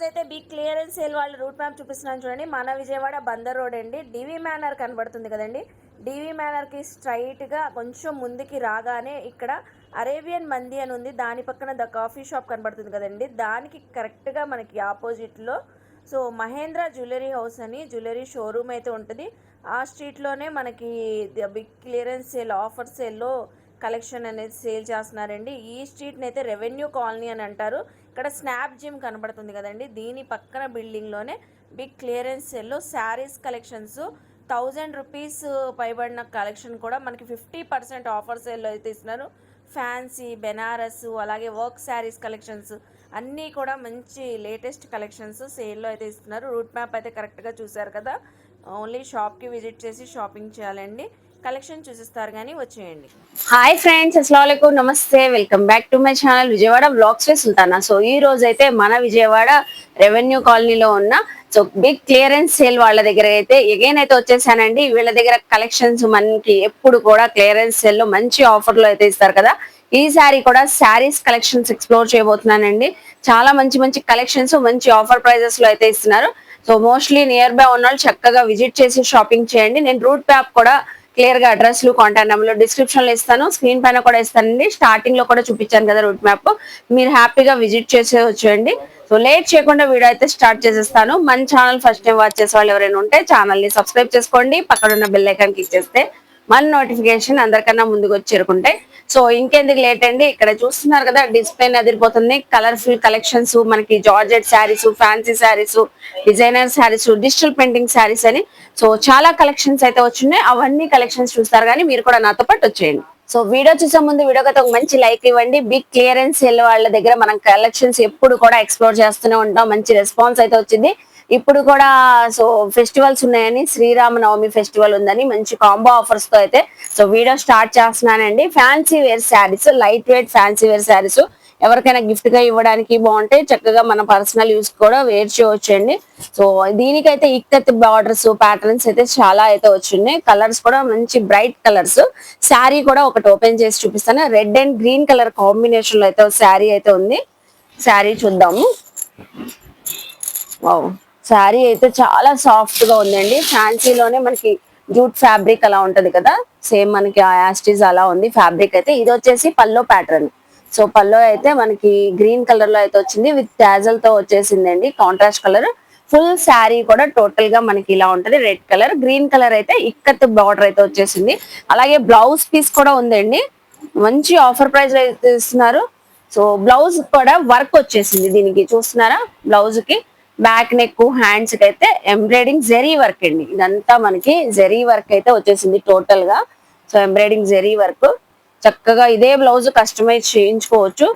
అయితే big clearance sale వాళ్ళు route map చూపిస్తున్నాను చూడండి. మన విజయవాడ బందర్ రోడ్ అండి. డివి మేనర్ కనబడుతుంది కదండి. డివి మేనర్కి స్ట్రైట్గా కొంచెం ముందుకి రాగానే ఇక్కడ అరేబియన్ మంది అని ఉంది. దాని పక్కన ద కాఫీ షాప్ కనబడుతుంది కదండి. దానికి కరెక్ట్గా మనకి ఆపోజిట్లో సో మహేంద్ర జ్యువెలరీ హౌస్ అని జ్యువెలరీ షోరూమ్ అయితే ఉంటుంది. ఆ స్ట్రీట్లోనే మనకి the big clearance sale offer సేల్లో కలెక్షన్ అనేది సేల్ చేస్తున్నారండి. ఈ స్ట్రీట్ని అయితే రెవెన్యూ కాలనీ అని అంటారు. ఇక్కడ స్నాప్ జిమ్ కనబడుతుంది కదండి. దీని పక్కన బిల్డింగ్లోనే బిగ్ క్లియరెన్స్ సేల్లో శారీస్ కలెక్షన్స్ 1000 రూపీస్ పైబడిన కలెక్షన్ కూడా మనకి 50% ఆఫర్ సేల్లో అయితే ఇస్తున్నారు. ఫ్యాన్సీ, బెనారస్, అలాగే వర్క్ శారీస్ కలెక్షన్స్ అన్నీ కూడా మంచి లేటెస్ట్ కలెక్షన్స్ సేల్లో అయితే ఇస్తున్నారు. రూట్ మ్యాప్ అయితే కరెక్ట్గా చూసారు కదా. ఓన్లీ షాప్కి విజిట్ చేసి షాపింగ్ చేయాలండి. కలెక్షన్ చూసిస్తారు కానీ వచ్చేయండి. హాయ్ ఫ్రెండ్స్, అస్సలాముఅలైకుం, నమస్తే, welcome back to my channel Vijayawada vlogs with Sultana. So ఈ రోజు అయితే మన విజయవాడ రెవెన్యూ కాలనీలో ఉన్న సో బిగ్ క్లియరెన్స్ సేల్ వాళ్ళ దగ్గర అయితే ఎగైన్ అయితే వచ్చేసానండి. వీళ్ళ దగ్గర కలెక్షన్స్ మనకి ఎప్పుడు కూడా క్లియరెన్స్ సేల్ లో మంచి ఆఫర్ లో అయితే ఇస్తారు కదా. ఈసారి కూడా శారీస్ కలెక్షన్స్ ఎక్స్ప్లోర్ చేయబోతున్నానండి. చాలా మంచి మంచి కలెక్షన్స్ మంచి ఆఫర్ ప్రైజెస్ లో అయితే ఇస్తున్నారు. సో మోస్ట్లీ నియర్ బై ఉన్న వాళ్ళు చక్కగా విజిట్ చేసి షాపింగ్ చేయండి. నేను రూట్ మ్యాప్ కూడా క్లియర్ గా అడ్రస్లు, కాంటాక్ట్ నెంబర్లు డిస్క్రిప్షన్ లో ఇస్తాను, స్క్రీన్ పైన కూడా ఇస్తానండి. స్టార్టింగ్ లో కూడా చూపించాను కదా రూట్ మ్యాప్, మీరు హ్యాపీగా విజిట్ చేసే వచ్చేయండి. సో లేట్ చేయకుండా వీడియో అయితే స్టార్ట్ చేసేస్తాను. మన ఛానల్ ఫస్ట్ టైం వాచ్ చేసే వాళ్ళు ఎవరైనా ఉంటే ఛానల్ ని సబ్స్క్రైబ్ చేసుకోండి. పక్కన ఉన్న బెల్ ఐకాన్ క్లిక్ చేస్తే మన నోటిఫికేషన్ అందరికన్నా ముందుకు వచ్చి చేరుకుంటే. సో ఇంకెందుకు లేట్ అండి, ఇక్కడ చూస్తున్నారు కదా డిస్ప్లే అదిరిపోతుంది. కలర్ఫుల్ కలెక్షన్స్ మనకి georgette saris, fancy saris, designer saris, digital printing saris అని సో చాలా కలెక్షన్స్ అయితే వచ్చినాయి. అవన్నీ కలెక్షన్స్ చూస్తారు కానీ మీరు కూడా నాతో పాటు వచ్చేయండి. సో వీడియో చూసే ముందు వీడియోకి ఒక మంచి లైక్ ఇవ్వండి. బిగ్ క్లియరెన్స్ సేల్ వాళ్ళ దగ్గర మనం కలెక్షన్స్ ఎప్పుడు కూడా ఎక్స్ప్లోర్ చేస్తూనే ఉంటాం. మంచి రెస్పాన్స్ అయితే వచ్చింది. ఇప్పుడు కూడా సో ఫెస్టివల్స్ ఉన్నాయని, శ్రీరామనవమి ఫెస్టివల్ ఉందని మంచి కాంబో ఆఫర్స్ తో అయితే సో వీడియో స్టార్ట్ చేస్తున్నానండి. Fancy wear sarees, light weight fancy wear sarees ఎవరికైనా గిఫ్ట్ గా ఇవ్వడానికి బాగుంటాయి. చక్కగా మన పర్సనల్ యూస్ కూడా వేర్ చేయవచ్చండి. సో దీనికైతే ఇక్కత్ బార్డర్స్, ప్యాటర్న్స్ అయితే చాలా అయితే వచ్చినాయి. కలర్స్ కూడా మంచి బ్రైట్ కలర్స్. శారీ కూడా ఒకటి ఓపెన్ చేసి చూపిస్తాను. Red and green colour combination లో అయితే శారీ అయితే ఉంది. శారీ చూద్దాము. వావ్, శారీ అయితే చాలా సాఫ్ట్ గా ఉందండి. ఫ్యాన్సీలోనే మనకి జూట్ ఫ్యాబ్రిక్ అలా ఉంటది కదా, సేమ్ మనకి యాస్టీజ్ అలా ఉంది ఫ్యాబ్రిక్ అయితే. ఇది వచ్చేసి పల్లో ప్యాటర్న్. సో పల్లో అయితే మనకి గ్రీన్ కలర్ లో అయితే వచ్చింది, విత్ టాజల్ తో వచ్చేసిందండి, కాంట్రాస్ట్ కలర్. ఫుల్ శారీ కూడా టోటల్ గా మనకి ఇలా ఉంటది. రెడ్ కలర్, గ్రీన్ కలర్ అయితే ఇక్కత్ బార్డర్ అయితే వచ్చేసింది. అలాగే బ్లౌజ్ పీస్ కూడా ఉందండి. మంచి ఆఫర్ ప్రైస్ అయితే ఇస్తున్నారు. సో బ్లౌజ్ కూడా వర్క్ వచ్చేసింది. దీనికి చూస్తున్నారా, బ్లౌజ్ కి బ్యాక్ నెక్, హ్యాండ్స్ కి అయితే ఎంబ్రాయిడింగ్ జెరీ వర్క్ అండి. ఇదంతా మనకి జెరీ వర్క్ అయితే వచ్చేసింది టోటల్ గా. సో ఎంబ్రాయిడింగ్ జెరీ వర్క్, చక్కగా ఇదే బ్లౌజ్ కస్టమైజ్ చేయించుకోవచ్చు.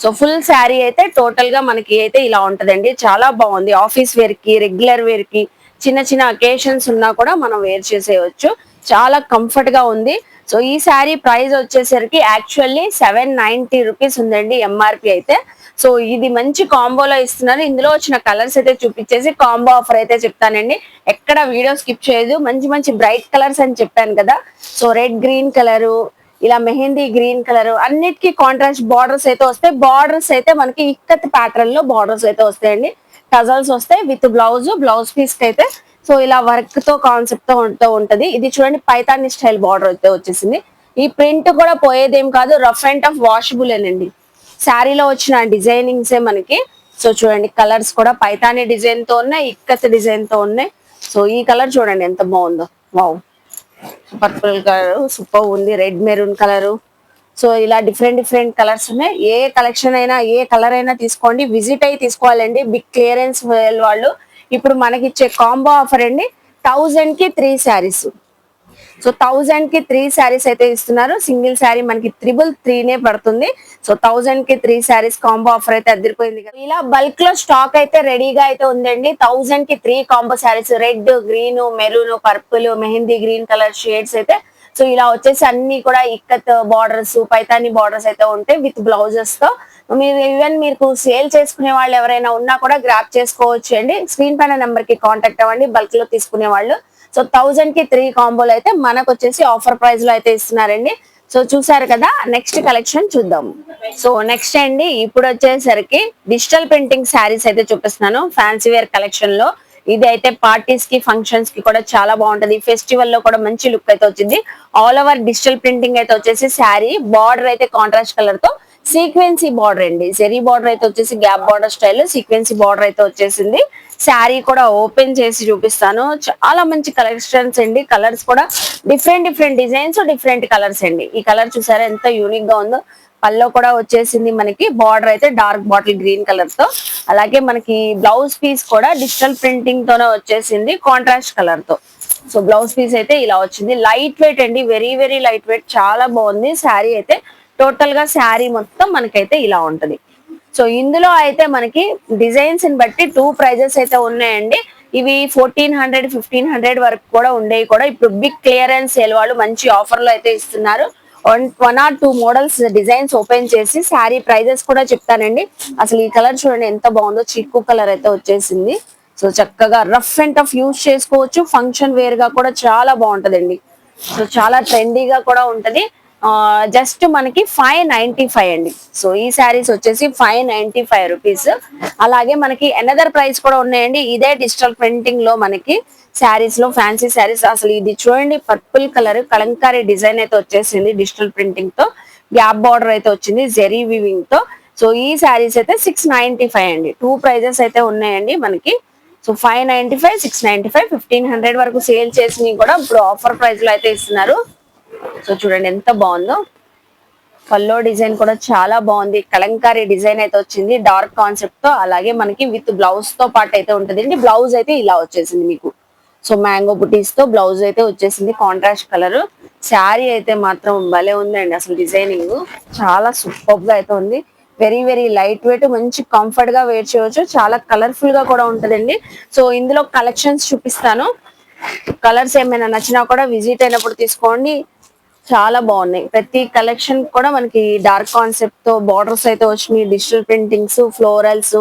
సో ఫుల్ శారీ అయితే టోటల్ గా మనకి అయితే ఇలా ఉంటదండి. చాలా బాగుంది. ఆఫీస్ వేర్ కి, రెగ్యులర్ వేర్ కి, చిన్న చిన్న అకేషన్స్ ఉన్నా కూడా మనం వేర్ చేసేయచ్చు. చాలా కంఫర్ట్ గా ఉంది. సో ఈ శారీ ప్రైస్ వచ్చేసరికి యాక్చువల్లీ 790 రూపీస్ ఉందండి ఎంఆర్పి అయితే. సో ఇది మంచి కాంబోలో ఇస్తున్నారు. ఇందులో వచ్చిన కలర్స్ అయితే చూపించేసి కాంబో ఆఫర్ అయితే చెప్తానండి. ఎక్కడ వీడియో స్కిప్ చేయదు. మంచి మంచి బ్రైట్ కలర్స్ అని చెప్పాను కదా. సో రెడ్ గ్రీన్ కలరు, ఇలా మెహందీ గ్రీన్ కలర్, అన్నిటికీ కాంట్రాస్ట్ బార్డర్స్ అయితే వస్తాయి. బార్డర్స్ అయితే మనకి ఇక్కత్ ప్యాటర్న్ లో బార్డర్స్ అయితే వస్తాయండి. టజల్స్ వస్తాయి విత్ బ్లౌజ్ పీస్ కి అయితే సో ఇలా వర్క్ తో కాన్సెప్ట్ తో ఉంటది. ఇది చూడండి పైతాని స్టైల్ బార్డర్ అయితే వచ్చేసింది. ఈ ప్రింట్ కూడా పోయేదేం కాదు, రఫ్ అండ్ టఫ్ వాషబుల్ ఏనండి. శారీలో వచ్చిన డిజైనింగ్స్ మనకి సో చూడండి, కలర్స్ కూడా పైతాని డిజైన్ తో ఉన్నాయి, ఇక్కత్ డిజైన్ తో ఉన్నాయి. సో ఈ కలర్ చూడండి ఎంత బాగుందో. వావ్, పర్పుల్ కలర్ సూపర్ ఉంది. Red maroon colour. సో ఇలా డిఫరెంట్ కలర్స్ ఉన్నాయి. ఏ కలెక్షన్ అయినా, ఏ కలర్ అయినా తీసుకోండి, విజిట్ అయ్యి తీసుకోవాలండి. బిగ్ క్లియరెన్స్ వాళ్ళు ఇప్పుడు మనకి ఇచ్చే కాంబో ఆఫర్ అండి. 1000 కి 3 శారీస్. సో 1000 కి 3 శారీస్ అయితే ఇస్తున్నారు. సింగిల్ శారీ మనకి 333 పడుతుంది. సో 1000 కి 3 శారీస్ కాంబో ఆఫర్ అయితే అదిరిపోయింది కదా. ఇలా బల్క్ లో స్టాక్ అయితే రెడీగా అయితే ఉందండి. 1000 కి 3 combo saris, red, green, maroon, purple, mehndi green colour shades అయితే సో ఇలా వచ్చేసి అన్ని కూడా ఇక్కత్ బార్డర్స్, పైతాని బార్డర్స్ అయితే ఉంటాయి విత్ బ్లౌజెస్ తో. మీరు ఈవెన్ మీకు సేల్ చేసుకునే వాళ్ళు ఎవరైనా ఉన్నా కూడా గ్రాప్ చేసుకోవచ్చు అండి. స్క్రీన్ పైన నెంబర్ కి కాంటాక్ట్ అవ్వండి బల్క్ లో తీసుకునే వాళ్ళు. సో 1000 కి 3 కాంబోలు అయితే మనకు వచ్చేసి ఆఫర్ ప్రైస్ లో అయితే ఇస్తున్నారండి. సో చూసారు కదా, నెక్స్ట్ కలెక్షన్ చూద్దాం. సో నెక్స్ట్ అండి, ఇప్పుడు వచ్చేసరికి డిజిటల్ ప్రింటింగ్ శారీస్ అయితే చూపిస్తున్నాను ఫ్యాన్సీ వేర్ కలెక్షన్ లో. ఇది అయితే పార్టీస్ కి ఫంక్షన్స్ కి కూడా చాలా బాగుంటది. ఫెస్టివల్ లో కూడా మంచి లుక్ అయితే వచ్చింది. ఆల్ ఓవర్ డిజిటల్ ప్రింటింగ్ అయితే వచ్చేసి శారీ బార్డర్ అయితే కాంట్రాస్ట్ కలర్ తో సీక్వెన్సీ బార్డర్ అండి. జెరీ బార్డర్ అయితే వచ్చేసి గ్యాప్ బార్డర్ స్టైల్ సీక్వెన్సీ బార్డర్ అయితే వచ్చేసింది. శారీ కూడా ఓపెన్ చేసి చూపిస్తాను. చాలా మంచి కలెక్షన్స్ అండి. కలర్స్ కూడా different different designs, different colours అండి. ఈ కలర్ చూసారా ఎంత యూనిక్ గా ఉందో. పల్లో కూడా వచ్చేసింది మనకి బార్డర్ అయితే డార్క్ బాటిల్ గ్రీన్ కలర్ తో. అలాగే మనకి బ్లౌజ్ పీస్ కూడా డిజిటల్ ప్రింటింగ్ తోనే వచ్చేసింది కాంట్రాస్ట్ కలర్ తో. సో బ్లౌజ్ పీస్ అయితే ఇలా వచ్చింది. లైట్ వెయిట్ అండి, వెరీ వెరీ లైట్ వెయిట్, చాలా బాగుంది. శారీ అయితే టోటల్ గా శారీ మొత్తం మనకైతే ఇలా ఉంటది. సో ఇందులో అయితే మనకి డిజైన్స్ ని బట్టి 2 ప్రైజెస్ అయితే ఉన్నాయండి. ఇవి 1400 1500 వరకు కూడా ఉండేవి కూడా ఇప్పుడు బిగ్ క్లియరెన్స్ సేల్ వాళ్ళు మంచి ఆఫర్ లో అయితే ఇస్తున్నారు. 1 or 2 మోడల్స్ డిజైన్స్ ఓపెన్ చేసి శారీ ప్రైజెస్ కూడా చెప్తానండి. అసలు ఈ కలర్ చూడండి ఎంత బాగుందో, చిక్కు కలర్ అయితే వచ్చేసింది. సో చక్కగా రఫ్ అండ్ టఫ్ యూజ్ చేసుకోవచ్చు. ఫంక్షన్ వేర్ గా కూడా చాలా బాగుంటదండి. సో చాలా ట్రెండీగా కూడా ఉంటది. జస్ట్ మనకి 595 అండి. సో ఈ శారీస్ వచ్చేసి 595 రూపీస్. అలాగే మనకి అనదర్ ప్రైస్ కూడా ఉన్నాయండి. ఇదే డిజిటల్ ప్రింటింగ్ లో మనకి శారీస్ లో ఫ్యాన్సీ శారీస్. అసలు ఇది చూడండి పర్పుల్ కలర్ కలంకారీ డిజైన్ అయితే వచ్చేసింది డిజిటల్ ప్రింటింగ్ తో. గ్యాప్ బార్డర్ అయితే వచ్చింది జెరీ వీవింగ్ తో. సో ఈ శారీస్ అయితే 695 అండి. 2 ప్రైజెస్ అయితే ఉన్నాయండి మనకి. సో 595, 695, 1500 వరకు సేల్ చేసినవి కూడా ఇప్పుడు ఆఫర్ ప్రైస్ లో అయితే ఇస్తున్నారు. సో చూడండి ఎంత బాగుందో. పల్లో డిజైన్ కూడా చాలా బాగుంది. కలంకారీ డిజైన్ అయితే వచ్చింది డార్క్ కాన్సెప్ట్ తో. అలాగే మనకి విత్ బ్లౌజ్ తో పాటు అయితే ఉంటది. బ్లౌజ్ అయితే ఇలా వచ్చేసింది మీకు. సో మ్యాంగో బుటీస్ తో బ్లౌజ్ అయితే వచ్చేసింది కాంట్రాస్ట్ కలర్. శారీ అయితే మాత్రం భలే ఉందండి. అసలు డిజైనింగ్ చాలా సూపర్ గా అయితే ఉంది. వెరీ వెరీ లైట్ వెయిట్, మంచి కంఫర్ట్ గా వేర్ చేయవచ్చు. చాలా కలర్ఫుల్ గా కూడా ఉంటదండి. సో ఇందులో కలెక్షన్స్ చూపిస్తాను. కలర్స్ ఏమైనా నచ్చినా కూడా విజిట్ అయినప్పుడు తీసుకోండి. చాలా బాగున్నాయి. ప్రతి కలెక్షన్ కూడా మనకి డార్క్ కాన్సెప్ట్ తో బార్డర్స్ అయితే వచ్చినాయి. Digital printings, florals,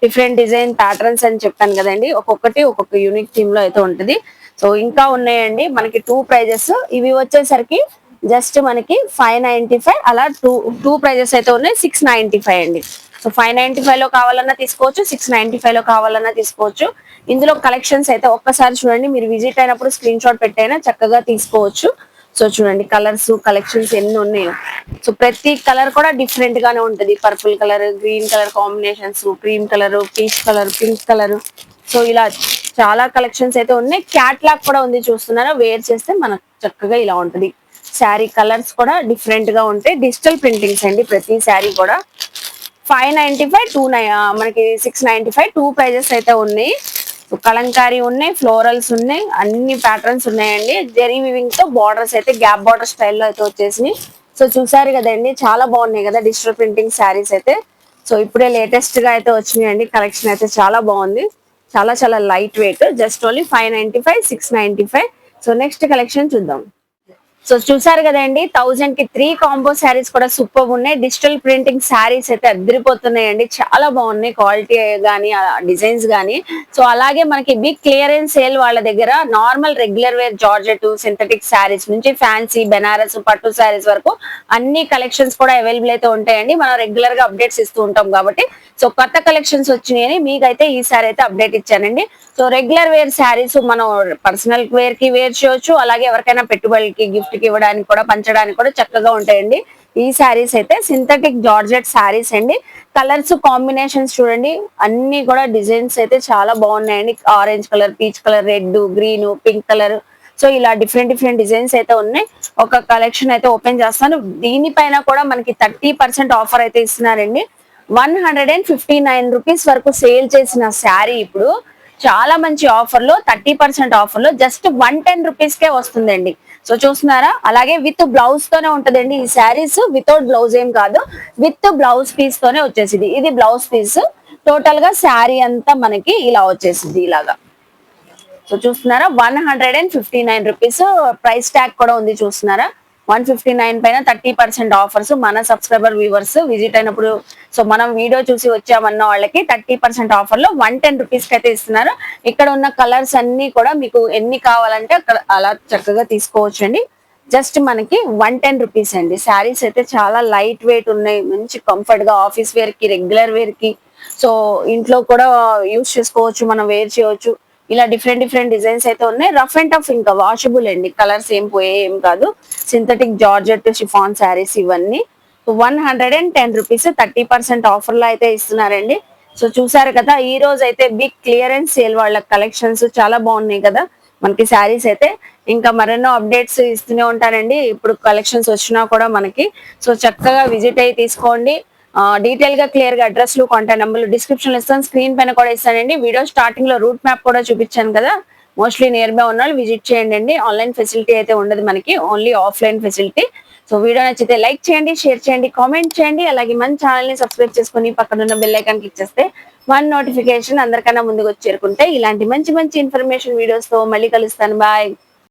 different design patterns అని చెప్పాను కదండి. ఒక్కొక్కటి ఒక్కొక్క యూనిక్ థీమ్ లో అయితే ఉంటది. సో ఇంకా ఉన్నాయండి మనకి 2 ప్రైజెస్. ఇవి వచ్చేసరికి జస్ట్ మనకి 595, అలా టూ ప్రైజెస్ అయితే ఉన్నాయి. 695 అండి. సో 595 లో కావాలన్నా తీసుకోవచ్చు, 695 లో కావాలన్నా తీసుకోవచ్చు. ఇందులో కలెక్షన్స్ అయితే ఒక్కసారి చూడండి. మీరు విజిట్ అయినప్పుడు స్క్రీన్ షాట్ పెట్టైనా చక్కగా తీసుకోవచ్చు. సో చూడండి కలర్స్ కలెక్షన్స్ ఎన్ని ఉన్నాయో. సో ప్రతి కలర్ కూడా డిఫరెంట్ గానే ఉంటది. Purple colour, green colour combinations, cream colour, peach colour, pink colour. So ఇలా చాలా కలెక్షన్స్ అయితే ఉన్నాయి. క్యాట్లాగ్ కూడా ఉంది చూస్తున్నారా. వేర్ చేస్తే మనకు చక్కగా ఇలా ఉంటది. శారీ కలర్స్ కూడా డిఫరెంట్ గా ఉంటాయి. డిజిటల్ ప్రింటింగ్స్ అండి ప్రతి శారీ కూడా. 595, మనకి 695, 2 ప్రైజెస్ అయితే ఉన్నాయి. కలంకారీ ఉన్నాయి, ఫ్లోరల్స్ ఉన్నాయి, అన్ని ప్యాటర్న్స్ ఉన్నాయండి. జెరీ వివింగ్ తో బార్డర్స్ అయితే గ్యాప్ బార్డర్ స్టైల్లో అయితే వచ్చేసినాయి. సో చూసారు కదండి చాలా బాగున్నాయి కదా డిజిటల్ ప్రింటింగ్ శారీస్ అయితే. సో ఇప్పుడే లేటెస్ట్ గా అయితే వచ్చినాయండి. కలెక్షన్ అయితే చాలా బాగుంది. చాలా చాలా light weight. Just only 595, 695. So next collection చూద్దాం. సో చూసారు కదండి 1000 కి 3 కాంబో శారీస్ కూడా సూపర్ ఉన్నాయి. డిజిటల్ ప్రింటింగ్ శారీస్ అయితే అద్దరిపోతున్నాయండి. చాలా బాగున్నాయి క్వాలిటీ గానీ డిజైన్స్ గానీ. సో అలాగే మనకి బిగ్ క్లియరెన్స్ సేల్ వాళ్ళ దగ్గర normal regular wear georgette, synthetic sarees నుంచి ఫ్యాన్సీ బెనారస్ పట్టు శారీస్ వరకు అన్ని కలెక్షన్స్ కూడా అవైలబుల్ అయితే ఉంటాయండి. మనం రెగ్యులర్ గా అప్డేట్స్ ఇస్తూ ఉంటాం కాబట్టి. సో కొత్త కలెక్షన్స్ వచ్చినాయని మీకైతే ఈసారి అయితే అప్డేట్ ఇచ్చానండి. సో రెగ్యులర్ వేర్ శారీస్ మనం పర్సనల్ వేర్ కి వేర్ చేయొచ్చు. అలాగే ఎవరికైనా పెట్టుబడికి గిఫ్ట్ కి ఇవ్వడానికి కూడా పంచడానికి కూడా చక్కగా ఉంటాయండి. ఈ శారీస్ అయితే సింథటిక్ జార్జెట్ శారీస్ అండి. కలర్స్ కాంబినేషన్స్ చూడండి అన్ని కూడా డిజైన్స్ అయితే చాలా బాగున్నాయండి. Orange colour, peach colour, red, green, pink colour. So ఇలా డిఫరెంట్ డిఫరెంట్ డిజైన్స్ అయితే ఉన్నాయి. ఒక కలెక్షన్ అయితే ఓపెన్ చేస్తాను. దీనిపైన కూడా మనకి 30% ఆఫర్ అయితే ఇస్తున్నారండి. 159 రూపీస్ వరకు సేల్ చేసిన శారీ ఇప్పుడు చాలా మంచి ఆఫర్ లో 30% ఆఫర్ లో జస్ట్ 110 రూపీస్ కే వస్తుందండి. సో చూస్తున్నారా. అలాగే విత్ బ్లౌజ్ తోనే ఉంటదండి ఈ శారీస్. వితౌట్ బ్లౌజ్ ఏం కాదు, విత్ బ్లౌజ్ పీస్ తోనే వచ్చేసింది. ఇది బ్లౌజ్ పీస్. టోటల్ గా శారీ అంతా మనకి ఇలా వచ్చేసింది ఇలాగా. సో చూస్తున్నారా 159 రూపీస్. ప్రైస్ ట్యాగ్ కూడా ఉంది చూస్తున్నారా. 159 పైన 30% ఆఫర్స్. మన సబ్స్క్రైబర్ వ్యూవర్స్ విజిట్ అయినప్పుడు సో మనం వీడియో చూసి వచ్చామన్న వాళ్ళకి 30% ఆఫర్ లో 110 రూపీస్ కి అయితే ఇస్తున్నారు. ఇక్కడ ఉన్న కలర్స్ అన్ని కూడా మీకు ఎన్ని కావాలంటే అక్కడ అలా చక్కగా తీసుకోవచ్చు అండి. జస్ట్ మనకి 110 రూపీస్ అండి. శారీస్ అయితే చాలా లైట్ వెయిట్ ఉన్నాయి, మంచి కంఫర్ట్ గా ఆఫీస్ వేర్ కి, రెగ్యులర్ వేర్ కి, సో ఇంట్లో కూడా యూస్ చేసుకోవచ్చు, మనం వేర్ చేయవచ్చు. ఇలా డిఫరెంట్ డిఫరెంట్ డిజైన్స్ అయితే ఉన్నాయి. రఫ్ అండ్ టఫ్, ఇంకా వాషబుల్ అండి, కలర్స్ ఏం పోయే ఏం కాదు. సింథటిక్ జార్జెట్ షిఫాన్ శారీస్ ఇవన్నీ 110 రూపీస్ 30% ఆఫర్ లో అయితే ఇస్తున్నారండి. సో చూసారు కదా, ఈ రోజు అయితే బిగ్ క్లియరెన్స్ సేల్ వాళ్ళ కలెక్షన్స్ చాలా బాగున్నాయి కదా మనకి శారీస్ అయితే. ఇంకా మరెన్నో అప్డేట్స్ ఇస్తూనే ఉంటానండి, ఇప్పుడు కలెక్షన్స్ వచ్చినా కూడా మనకి. సో చక్కగా విజిట్ అయ్యి తీసుకోండి. డీటెయిల్ గా క్లియర్ గా అడ్రస్లు, కాంటాక్ట్ నెంబర్లు డిస్క్రిప్షన్ లో ఇస్తాను, స్క్రీన్ పైన కూడా ఇస్తానండి. వీడియో స్టార్టింగ్ లో రూట్ మ్యాప్ కూడా చూపించాను కదా, మోస్ట్లీ నియర్ బై ఉన్న వాళ్ళు విజిట్ చేయండి అండి. ఆన్లైన్ ఫెసిలిటీ అయితే ఉండదు మనకి, only offline facility. So video నచ్చితే లైక్ చేయండి, షేర్ చేయండి, కామెంట్ చేయండి. అలాగే మన ఛానల్ ని సబ్స్క్రైబ్ చేసుకుని పక్కన ఉన్న బెల్ ఐకాన్ క్లిక్ చేస్తే వన్ నోటిఫికేషన్ అందరికన్నా ముందుకు వచ్చి చేరుకుంటే ఇలాంటి మంచి మంచి ఇన్ఫర్మేషన్ వీడియోస్ తో మళ్ళీ కలుస్తాను. బాయ్.